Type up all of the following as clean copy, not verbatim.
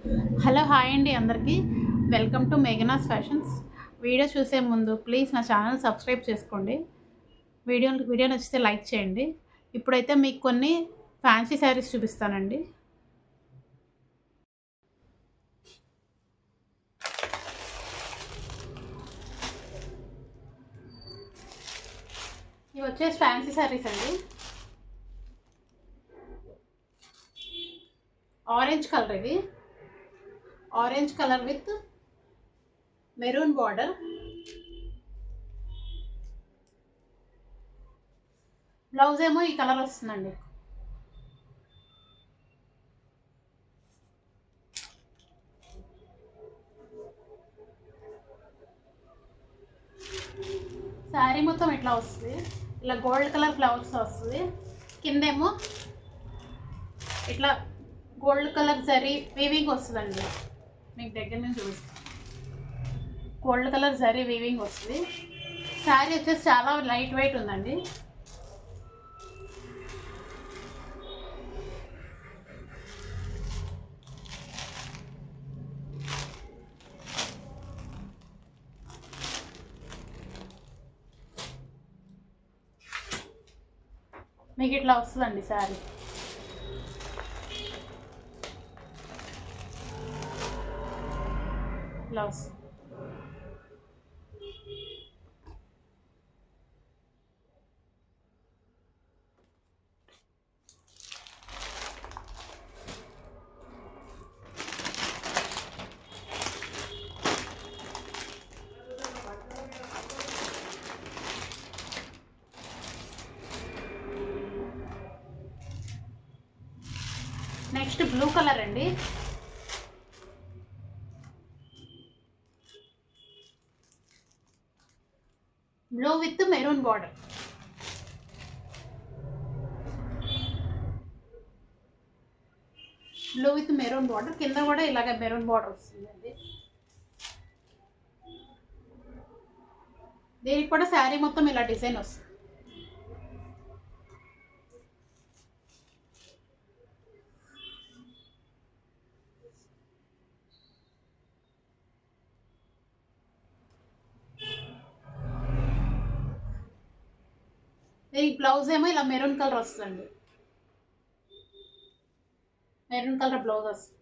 Hello hi అండి అందరికీ welcome to Meghana's fashions. Video చూసే ముందు ప్లీజ్ నా ఛానల్ సబ్స్క్రైబ్ చేసుకోండి. వీడియో నచ్చితే లైక్ చేయండి. ఇప్పుడైతే మీకు కొన్ని ఫ్యాన్సీ శారీస్ చూపిస్తానండి. ఇవి వచ్చేసి ఫ్యాన్సీ శారీస్ అండి. ఆరెంజ్ కలర్, ఇది orange colour with maroon border. Blouse ఏమో ఈ కలర్ వస్తుందండి. శారీ మొత్తం ఇట్లా వస్తుంది, ఇలా గోల్డ్ కలర్ ఫ్లవర్స్ వస్తుంది. కిందేమో ఇట్లా గోల్డ్ కలర్ జరీ వీవింగ్ వస్తుందండి. మీకు దగ్గర నుంచి చూపిస్తాను. గోల్డ్ కలర్ జరీ వీవింగ్ వస్తుంది. శారీ వచ్చేసి చాలా లైట్ వెయిట్ ఉందండి. మీకు ఇట్లా వస్తుందండి శారీ. ఇట్లా వస్తుంది. నెక్స్ట్ బ్లూ కలర్ అండి. Blue with maroon border. Blue with maroon border, కింద కూడా ఇలాగ మెరూన్ బార్డర్ వస్తుందండి. దీనికి కూడా శారీ మొత్తం ఇలా డిజైన్ వస్తుంది. దీనికి బ్లౌజ్ ఏమో ఇలా మెరూన్ కలర్ వస్తుందండి. మెరూన్ కలర్ బ్లౌజ్ వస్తుంది.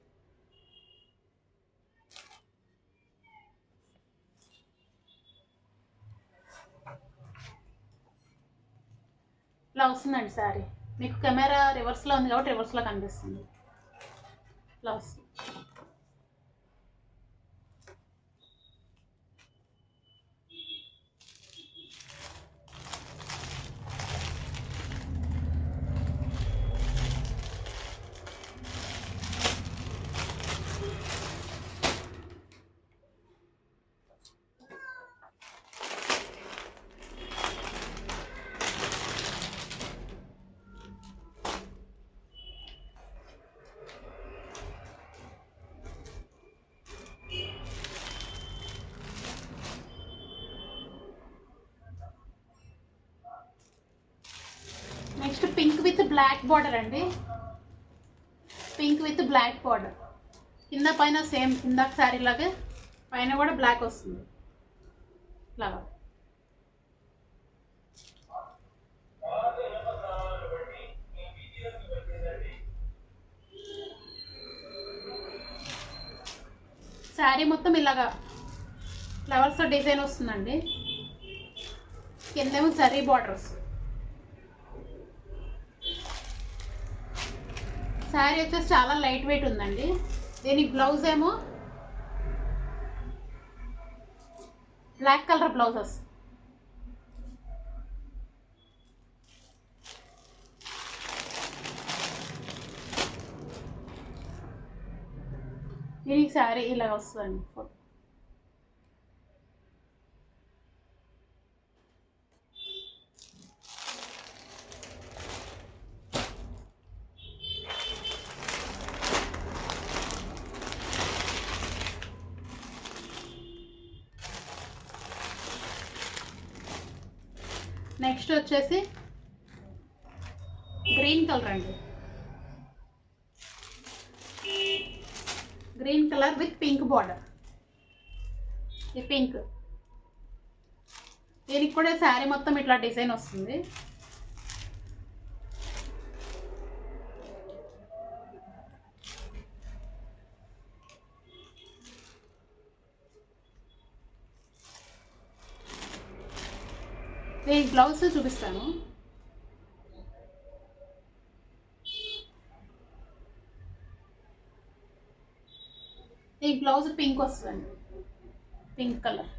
ఇలా వస్తుందండి శారీ. మీకు కెమెరా రివర్స్లో ఉంది కాబట్టి రివర్స్లో కనిపిస్తుంది. ఇలా వస్తుంది. Next pink with black border అండి. పింక్ విత్ బ్లాక్ బార్డర్, కింద పైన సేమ్ ఇందాక శారీ లాగే పైన కూడా బ్లాక్ వస్తుంది. ఇలాగా శారీ మొత్తం ఇలాగా ఫ్లవర్స్ డిజైన్ వస్తుందండి. కిందేమో జరీ బార్డర్ వస్తుంది. శారీ వచ్చేసి చాలా లైట్ వెయిట్ ఉందండి. దీనికి బ్లౌజ్ ఏమో బ్లాక్ కలర్ బ్లౌజ్ వస్తుంది. దీనికి శారీ ఇలా వస్తుందండి. నెక్స్ట్ వచ్చేసి గ్రీన్ కలర్ అండి. Green colour with pink border. ఈ పింక్ దీనికి కూడా శారీ మొత్తం ఇట్లా డిజైన్ వస్తుంది. దీనికి బ్లౌజ్ చూపిస్తాను. ఈ బ్లౌజ్ పింక్ వస్తుందండి, పింక్ కలర్.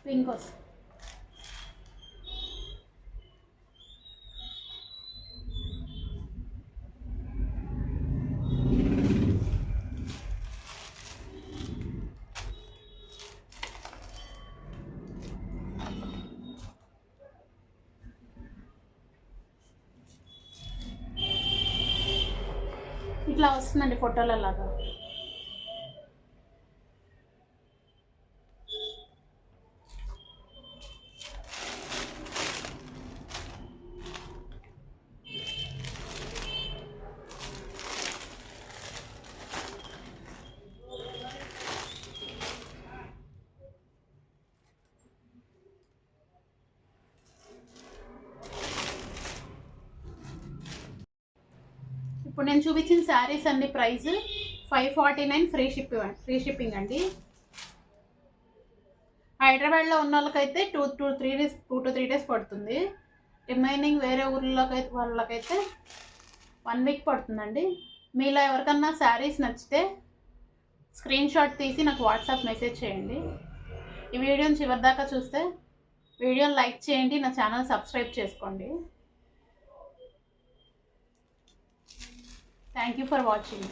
పింక్ వస్తుంది. ఇట్లా వస్తుందండి ఫోటోల లాగా. ఇప్పుడు నేను చూపించిన శారీస్ అన్ని ప్రైస్ 549 ఫ్రీ షిప్పింగ్ అండి. హైదరాబాద్లో ఉన్న వాళ్ళకైతే 2 to 3 days పడుతుంది. రిమైనింగ్ వేరే వాళ్ళకైతే 1 week పడుతుందండి. మీలో ఎవరికన్నా శారీస్ నచ్చితే స్క్రీన్ షాట్ తీసి నాకు వాట్సాప్ మెసేజ్ చేయండి. ఈ వీడియోని చివరిదాకా చూస్తే వీడియోని లైక్ చేయండి, నా ఛానల్ సబ్స్క్రైబ్ చేసుకోండి. Thank you for watching.